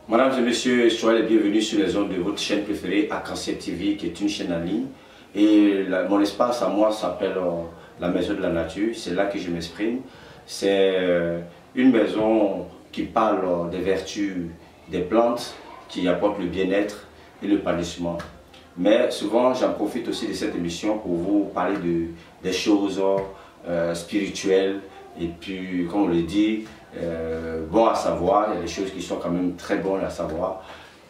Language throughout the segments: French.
Mesdames et messieurs, soyez les bienvenus sur les ondes de votre chaîne préférée, Arc-en-Ciel TV, qui est une chaîne en ligne. Et mon espace à moi s'appelle la Maison de la Nature, c'est là que je m'exprime. C'est une maison qui parle des vertus des plantes, qui apportent le bien-être et le l'épanouissement. Mais souvent, j'en profite aussi de cette émission pour vous parler des choses spirituelles. Et puis, comme on le dit, bon à savoir, il y a des choses qui sont quand même très bonnes à savoir.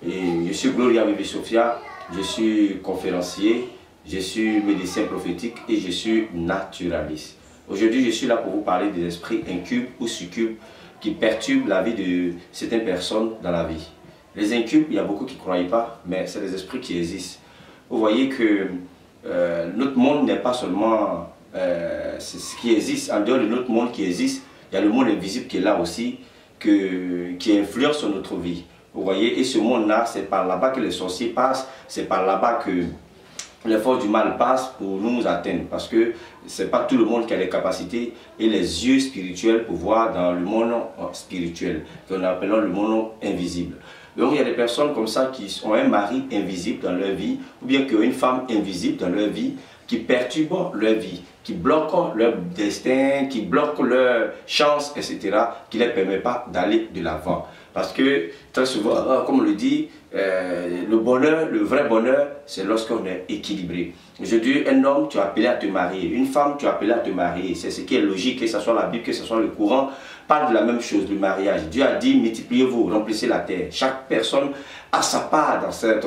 Et je suis Gloria Vivi Sophia, je suis conférencier, je suis médecin prophétique et je suis naturaliste. Aujourd'hui, je suis là pour vous parler des esprits incubes ou succubes qui perturbent la vie de certaines personnes dans la vie. Les incubes, il y a beaucoup qui ne croient pas, mais c'est des esprits qui existent. Vous voyez que notre monde n'est pas seulement ce qui existe, en dehors de notre monde qui existe, il y a le monde invisible qui est là aussi, qui influence sur notre vie. Vous voyez, et ce monde-là, c'est par là-bas que les sorciers passent, c'est par là-bas que les forces du mal passent pour nous atteindre. Parce que ce n'est pas tout le monde qui a les capacités et les yeux spirituels pour voir dans le monde spirituel, que nous appelons le monde invisible. Donc il y a des personnes comme ça qui ont un mari invisible dans leur vie, ou bien qui ont une femme invisible dans leur vie, qui perturbent leur vie, qui bloquent leur destin, qui bloquent leur chance, etc., qui ne les permet pas d'aller de l'avant. Parce que très souvent, comme on le dit, le bonheur, le vrai bonheur, c'est lorsqu'on est équilibré. Aujourd'hui, un homme, tu es appelé à te marier. Une femme, tu es appelé à te marier. C'est ce qui est logique, que ce soit la Bible, que ce soit le courant, parle de la même chose, du mariage. Dieu a dit, multipliez-vous, remplissez la terre. Chaque personne a sa part dans cette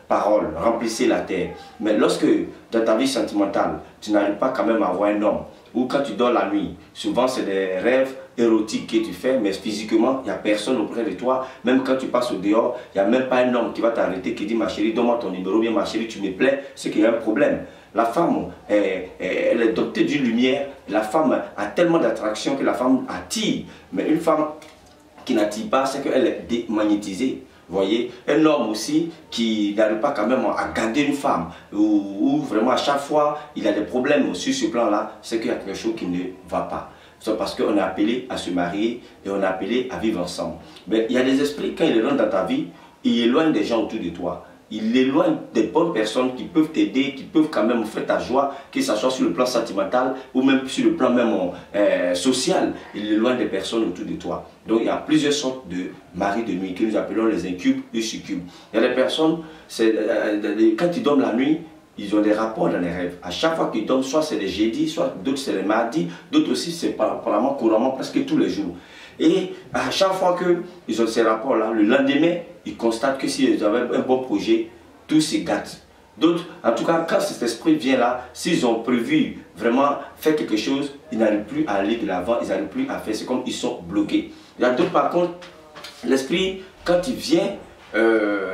parole, remplissez la terre. Mais lorsque, dans ta vie sentimentale, tu n'arrives pas quand même à avoir un homme, ou quand tu dors la nuit, souvent c'est des rêves érotiques que tu fais, mais physiquement, il n'y a personne auprès de toi. Même quand tu passes au dehors, il n'y a même pas un homme qui va t'arrêter, qui dit, ma chérie, donne-moi ton numéro, bien ma chérie, tu me plais, c'est qu'il y a un problème. La femme, elle est dotée d'une lumière, la femme a tellement d'attraction que la femme attire. Mais une femme qui n'attire pas, c'est qu'elle est démagnétisée. Vous voyez, un homme aussi qui n'arrive pas quand même à garder une femme, ou vraiment à chaque fois il a des problèmes sur ce plan-là, c'est qu'il y a quelque chose qui ne va pas. C'est parce qu'on est appelé à se marier et on est appelé à vivre ensemble. Mais il y a des esprits, quand ils rentrent dans ta vie, ils éloignent des gens autour de toi. Il éloigne des bonnes personnes qui peuvent t'aider, qui peuvent quand même faire ta joie, que ce soit sur le plan sentimental ou même sur le plan même social. Il éloigne des personnes autour de toi. Donc il y a plusieurs sortes de maris de nuit que nous appelons les incubes et succubes. Il y a des personnes, quand ils dorment la nuit, ils ont des rapports dans les rêves. À chaque fois qu'ils dorment, soit c'est les jeudis, soit d'autres c'est les mardis, d'autres aussi c'est apparemment couramment presque tous les jours. Et à chaque fois qu'ils ont ces rapports-là, le lendemain, ils constatent que s'ils avaient un bon projet, tout se gâte. D'autres, en tout cas, quand cet esprit vient là, s'ils ont prévu vraiment faire quelque chose, ils n'arrivent plus à aller de l'avant, ils n'arrivent plus à faire, c'est comme ils sont bloqués. Il y a d'autres, par contre, l'esprit, quand il vient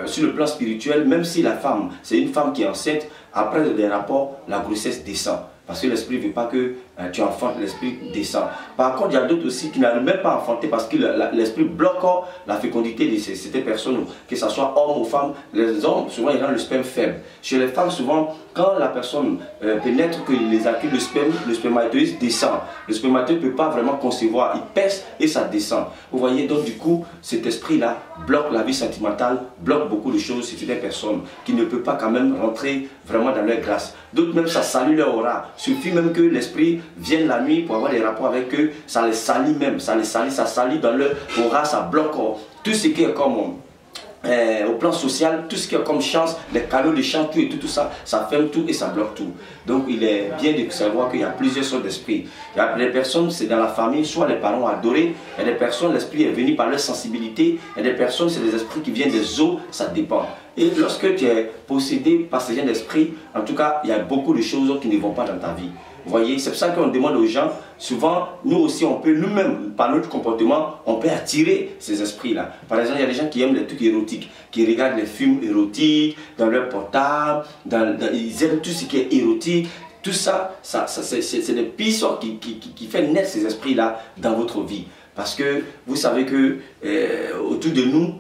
sur le plan spirituel, même si la femme, c'est une femme qui est enceinte, après des rapports, la grossesse descend. Parce que l'esprit ne veut pas que tu enfantes, l'esprit descend. Par contre, il y a d'autres aussi qui n'arrivent même pas à enfanter parce que l'esprit bloque la fécondité de ces personnes, que ce soit homme ou femme. Les hommes, souvent, ils rendent le sperme faible. Chez les femmes, souvent, quand la personne pénètre, que les accule le spermatozoïde descend. Le spermatozoïde ne peut pas vraiment concevoir, il pèse et ça descend. Vous voyez, donc du coup, cet esprit-là bloque la vie sentimentale, bloque beaucoup de choses chez des personnes qui ne peuvent pas quand même rentrer vraiment dans leur grâce. D'autres même, ça salue leur aura. Il suffit même que l'esprit vienne la nuit pour avoir des rapports avec eux, ça les salit même, ça salit dans leur aura, ça bloque tout ce qui est comme au plan social, tout ce qui est comme chance, les canaux de chance, tout et tout ça, ça ferme tout et ça bloque tout. Donc il est bien de savoir qu'il y a plusieurs sortes d'esprits. Il y a des personnes, c'est dans la famille, soit les parents adorés, il y a des personnes, l'esprit est venu par leur sensibilité, il y a des personnes, c'est des esprits qui viennent des eaux, ça dépend. Et lorsque tu es possédé par ces gens d'esprit, en tout cas, il y a beaucoup de choses qui ne vont pas dans ta vie. Vous voyez, c'est pour ça qu'on demande aux gens, souvent, nous aussi, on peut, nous-mêmes, par notre comportement, on peut attirer ces esprits-là. Par exemple, il y a des gens qui aiment les trucs érotiques, qui regardent les films érotiques, dans leur portable, ils aiment tout ce qui est érotique. Tout ça, c'est des pistes qui font naître ces esprits-là dans votre vie. Parce que vous savez que autour de nous,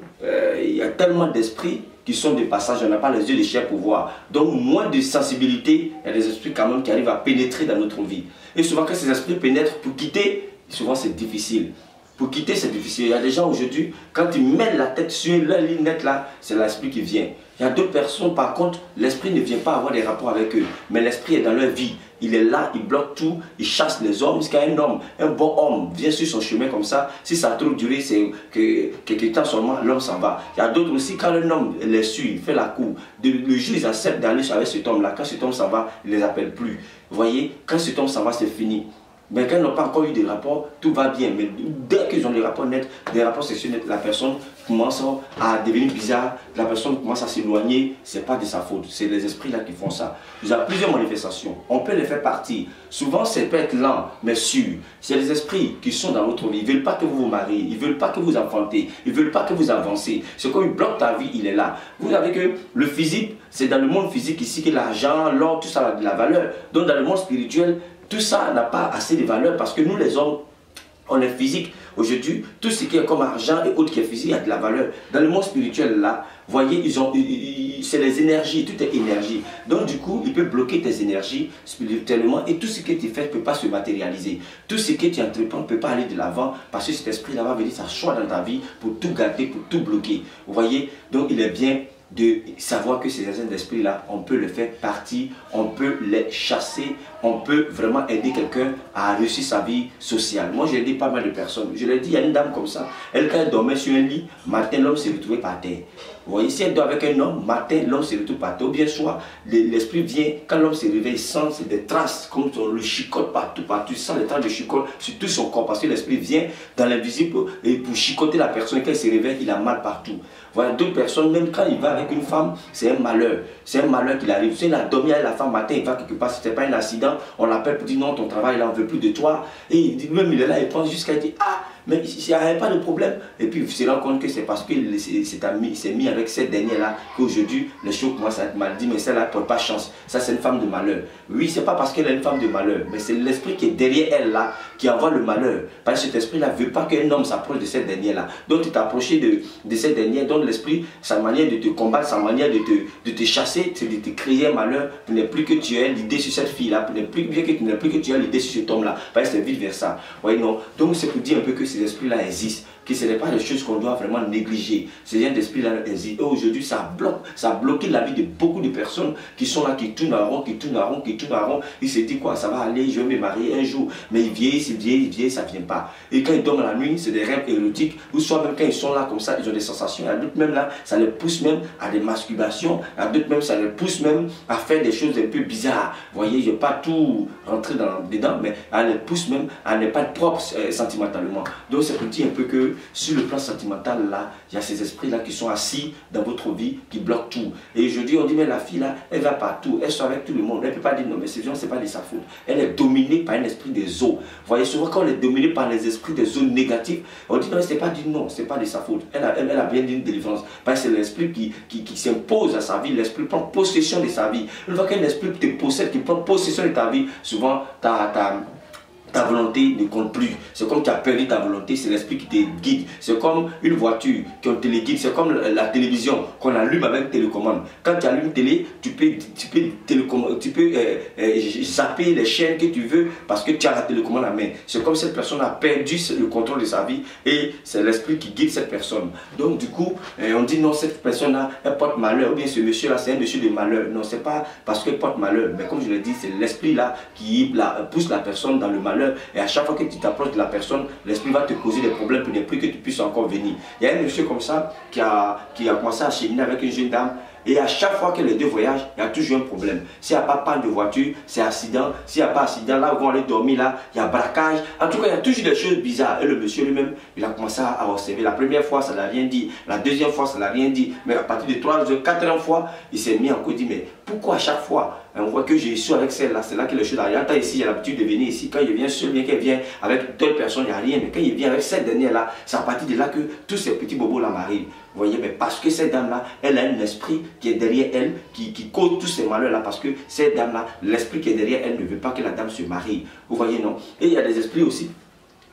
il y a tellement d'esprits qui sont des passages, on n'a pas les yeux de chair pour voir. Donc moins de sensibilité, il y a des esprits quand même qui arrivent à pénétrer dans notre vie. Et souvent quand ces esprits pénètrent pour quitter, souvent c'est difficile. Pour quitter, c'est difficile. Il y a des gens aujourd'hui, quand ils mettent la tête sur leur ligne nette là, c'est l'esprit qui vient. Il y a d'autres personnes, par contre, l'esprit ne vient pas avoir des rapports avec eux. Mais l'esprit est dans leur vie. Il est là, il bloque tout, il chasse les hommes. Jusqu'à un homme, un bon homme, vient sur son chemin comme ça. Si ça a trop duré, c'est que quelques temps seulement, l'homme s'en va. Il y a d'autres aussi, quand un homme les suit, il fait la cour. Le jour, ils acceptent d'aller avec cet homme-là. Quand cet homme s'en va, il ne les appelle plus. Vous voyez, quand cet homme s'en va, c'est fini. Mais quand ils n'ont pas encore eu de rapport, tout va bien. Mais dès qu'ils ont des rapports nets, des rapports sexuels nets, la personne commence à devenir bizarre, la personne commence à s'éloigner, ce n'est pas de sa faute. C'est les esprits là qui font ça. Il y a plusieurs manifestations. On peut les faire partir. Souvent, ça peut être lent, mais sûr. C'est les esprits qui sont dans votre vie. Ils ne veulent pas que vous vous mariez. Ils ne veulent pas que vous enfantez. Ils ne veulent pas que vous avancez. C'est comme ils bloquent ta vie, il est là. Vous savez que le physique, c'est dans le monde physique ici que l'argent, l'or, tout ça a de la valeur. Donc, dans le monde spirituel, tout ça n'a pas assez de valeur parce que nous les hommes, on est physique. Aujourd'hui, tout ce qui est comme argent et autre qui est physique a de la valeur. Dans le monde spirituel là, voyez, c'est les énergies, tout est énergie. Donc du coup, il peut bloquer tes énergies spirituellement et tout ce que tu fais ne peut pas se matérialiser. Tout ce que tu entreprends ne peut pas aller de l'avant parce que cet esprit-là va venir s'asseoir dans ta vie pour tout gâter, pour tout bloquer. Vous voyez, donc il est bien de savoir que ces agents d'esprit-là, on peut les faire partir, on peut les chasser, on peut vraiment aider quelqu'un à réussir sa vie sociale. Moi, j'ai aidé pas mal de personnes. Je l'ai dit, il y a une dame comme ça, elle, quand elle dormait sur un lit, matin, l'homme s'est retrouvé par terre. Vous voyez, si elle dort avec un homme, matin, l'homme se retrouve par terre. Ou bien soit, l'esprit vient, quand l'homme se réveille, il sent des traces, comme on le chicote partout, il sent les traces de chicote sur tout son corps, parce que l'esprit vient dans l'invisible et pour chicoter la personne, quand elle se réveille, il a mal partout. Voilà, d'autres personnes, même quand il va avec une femme, c'est un malheur. C'est un malheur qu'il arrive. Si il a dormi avec la femme matin, il va quelque part, ce n'était pas un accident, on l'appelle pour dire non, ton travail, il n'en veut plus de toi. Et il dit, même il est là, il pense jusqu'à dire, ah, mais il n'y avait pas de problème. Et puis il se rend compte que c'est parce qu'il s'est mis avec cette dernière-là qu'aujourd'hui, les choses commencent à être mal dit, mais celle-là ne porte pas chance. Ça, c'est une femme de malheur. Oui, ce n'est pas parce qu'elle est une femme de malheur, mais c'est l'esprit qui est derrière elle là, qui envoie le malheur. Parce que cet esprit-là ne veut pas qu'un homme s'approche de cette dernière-là. Donc tu t'approches de cette dernière, donc l'esprit, sa manière de te combattre, sa manière de te chasser, c'est de te créer un malheur, pour ne plus que tu aies l'idée sur cette fille-là, pour ne plus que tu aies l'idée sur cet homme-là. Parce que c'est vice versa. Oui, non. Donc c'est pour dire un peu que ces esprits-là existent, que ce n'est pas des choses qu'on doit vraiment négliger. Ces esprits-là existent. Et aujourd'hui, ça a bloqué la vie de beaucoup de personnes qui sont là, qui tournent en rond, qui tournent en rond, qui tournent en rond. Ils se disent quoi, ça va aller, je vais me marier un jour. Mais ils vieillissent, ça ne vient pas. Et quand ils dorment la nuit, c'est des rêves érotiques. Ou soit même quand ils sont là comme ça, ils ont des sensations. Il y a d'autres même là, ça les pousse même à des masturbations. Il y a d'autres même, ça les pousse même à faire des choses un peu bizarres. Vous voyez, je ne vais pas tout rentrer dedans, mais ça les pousse même à ne pas être propre sentimentalement. Donc c'est pour dire un peu que sur le plan sentimental là, il y a ces esprits là qui sont assis dans votre vie, qui bloquent tout. Et je dis, on dit, mais la fille là, elle va partout, elle sort avec tout le monde. Elle ne peut pas dire non, mais c'est pas de sa faute. Elle est dominée par un esprit des eaux. Vous voyez, souvent quand on est dominé par les esprits des eaux négatives, on dit non, c'est pas dit non, c'est pas de sa faute. Elle a bien dit une délivrance. Parce que c'est l'esprit qui s'impose à sa vie, l'esprit prend possession de sa vie. Une fois qu'un esprit te possède, qui prend possession de ta vie, souvent ta volonté ne compte plus. C'est comme tu as perdu ta volonté, c'est l'esprit qui te guide. C'est comme une voiture qui te téléguide, c'est comme la télévision qu'on allume avec télécommande. Quand tu allumes télé, tu peux zapper les chaînes que tu veux parce que tu as la télécommande à main. C'est comme cette personne a perdu le contrôle de sa vie et c'est l'esprit qui guide cette personne. Donc du coup, on dit non, cette personne-là, elle porte malheur, ou bien ce monsieur-là, c'est un monsieur de malheur. Non, c'est pas parce qu'elle porte malheur, mais comme je l'ai dit, c'est l'esprit-là qui pousse la personne dans le malheur. Et à chaque fois que tu t'approches de la personne, l'esprit va te causer des problèmes pour ne plus que tu puisses encore venir. Il y a un monsieur comme ça qui a commencé à cheminer avec une jeune dame. Et à chaque fois que les deux voyagent, il y a toujours un problème. S'il n'y a pas panne de voiture, c'est accident. S'il n'y a pas accident, là où ils vont aller dormir, là, il y a braquage. En tout cas, il y a toujours des choses bizarres. Et le monsieur lui-même, il a commencé à observer. La première fois, ça n'a rien dit. La deuxième fois, ça n'a rien dit. Mais à partir de 3e, 4e fois, il s'est mis en cause. Il dit, mais pourquoi à chaque fois, on voit que j'ai su avec celle-là, c'est là que les choses arrivent. Attends, ici, il a l'habitude de venir ici. Quand il vient seul, bien qu'il vienne avec telle personne, il n'y a rien. Mais quand il vient avec cette dernière-là, c'est à partir de là que tous ces petits bobos-là m'arrivent. Vous voyez, mais parce que cette dame-là, elle a un esprit qui est derrière elle, qui cause tous ces malheurs-là, parce que cette dame-là, l'esprit qui est derrière elle ne veut pas que la dame se marie. Vous voyez, non? Et il y a des esprits aussi,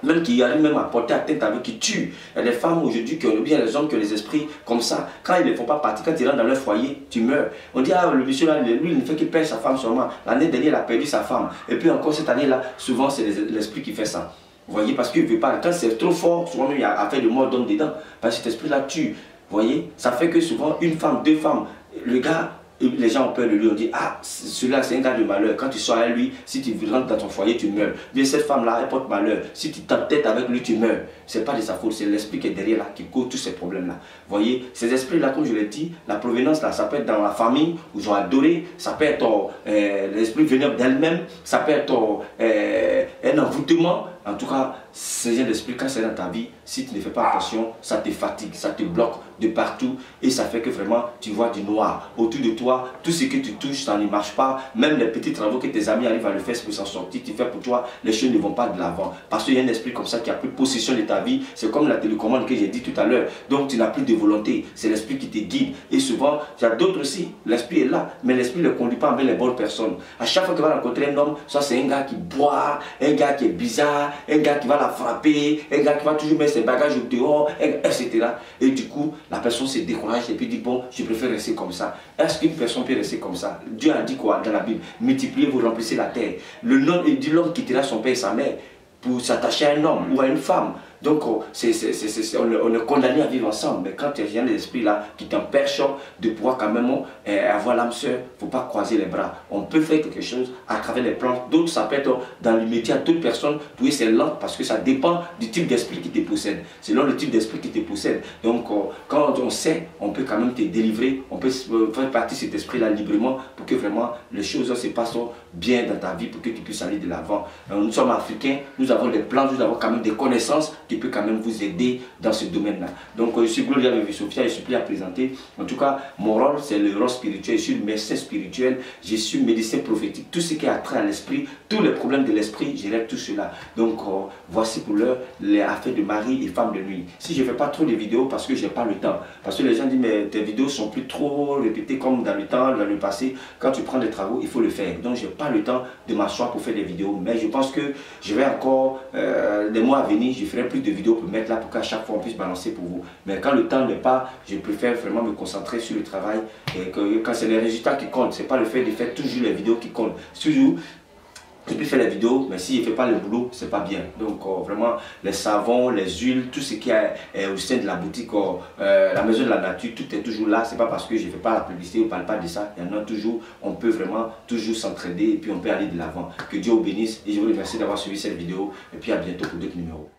même qui arrivent même à porter atteinte avec, qui tuent. Il y a des femmes aujourd'hui qui ont bien les hommes qui ont les esprits comme ça. Quand ils ne font pas partie, quand ils rentrent dans leur foyer, tu meurs. On dit, ah, le monsieur là, lui, il ne fait qu'il perd sa femme seulement. L'année dernière, il a perdu sa femme. Et puis encore cette année-là, souvent, c'est l'esprit qui fait ça. Vous voyez, parce qu'il ne veut pas. Quand c'est trop fort, souvent il y a affaire de mort d'homme dedans. Parce que cet esprit-là tue. Vous voyez, ça fait que souvent, une femme, deux femmes, le gars, les gens ont peur de lui, on dit, ah, celui-là c'est un gars de malheur. Quand tu sors avec lui, si tu rentres dans ton foyer, tu meurs. Bien, cette femme-là, elle porte malheur. Si tu t'entêtes avec lui, tu meurs. Ce n'est pas de sa faute, c'est l'esprit qui est derrière là, qui cause tous ces problèmes-là. Vous voyez, ces esprits-là, comme je l'ai dit, la provenance là, ça peut être dans la famille où ils ont adoré, ça peut être l'esprit venant d'elle-même, ça peut être un envoûtement. En tout cas, ces esprits, quand c'est dans ta vie, si tu ne fais pas attention, ça te fatigue, ça te bloque de partout et ça fait que vraiment tu vois du noir autour de toi. Tout ce que tu touches, ça ne marche pas. Même les petits travaux que tes amis arrivent à le faire pour s'en sortir, tu fais pour toi, les choses ne vont pas de l'avant. Parce qu'il y a un esprit comme ça qui a pris possession de ta vie. C'est comme la télécommande que j'ai dit tout à l'heure. Donc tu n'as plus de volonté. C'est l'esprit qui te guide. Et souvent, il y a d'autres aussi. L'esprit est là, mais l'esprit ne conduit pas avec les bonnes personnes. À chaque fois que tu vas rencontrer un homme, soit c'est un gars qui boit, un gars qui est bizarre, un gars qui va la frapper, un gars qui va toujours mettre ses bagages au dehors, etc. Et du coup, la personne se décourage et puis dit, bon, je préfère rester comme ça. Est-ce qu'une personne peut rester comme ça? Dieu a dit quoi dans la Bible? Multipliez, vous remplissez la terre. L'homme quittera son père et sa mère pour s'attacher à un homme ou à une femme. Donc, on est condamné à vivre ensemble. Mais quand il y a un esprit là qui t'empêche de pouvoir quand même avoir l'âme sœur, il ne faut pas croiser les bras. On peut faire quelque chose à travers les plantes. D'autres, ça peut être dans l'immédiat. D'autres personnes, oui, c'est lent parce que ça dépend du type d'esprit qui te possède. Selon le type d'esprit qui te possède. Donc, quand on sait, on peut quand même te délivrer. On peut faire partie de cet esprit-là librement pour que vraiment les choses se passent bien dans ta vie pour que tu puisses aller de l'avant. Nous sommes africains, nous avons des plans, nous avons quand même des connaissances qui peut quand même vous aider dans ce domaine-là. Donc, je suis Gloria Sophia, je suis prêt à présenter. En tout cas, mon rôle, c'est le rôle spirituel. Je suis médecin spirituel, je suis médecin prophétique. Tout ce qui a trait à l'esprit, tous les problèmes de l'esprit, je règle tout cela. Donc, voici pour l'heure les affaires de mari et femme de nuit. Si je ne fais pas trop de vidéos parce que je n'ai pas le temps. Parce que les gens disent, mais tes vidéos sont plus trop répétées comme dans le temps, dans le passé. Quand tu prends des travaux, il faut le faire. Donc, je n'ai pas le temps de m'asseoir pour faire des vidéos. Mais je pense que je vais encore, des mois à venir, je ferai plus de vidéos pour mettre là pour qu'à chaque fois on puisse balancer pour vous. Mais quand le temps n'est pas, je préfère vraiment me concentrer sur le travail. Et quand c'est les résultats qui comptent, c'est pas le fait de faire toujours les vidéos qui comptent. Toujours, je peux faire les vidéos, mais si je ne fais pas le boulot, c'est pas bien. Donc vraiment, les savons, les huiles, tout ce qui est au sein de la boutique, la maison de la nature, tout est toujours là. C'est pas parce que je ne fais pas la publicité, on ne parle pas de ça. Il y en a toujours, on peut vraiment toujours s'entraider et puis on peut aller de l'avant. Que Dieu vous bénisse et je vous remercie d'avoir suivi cette vidéo. Et puis à bientôt pour d'autres numéros.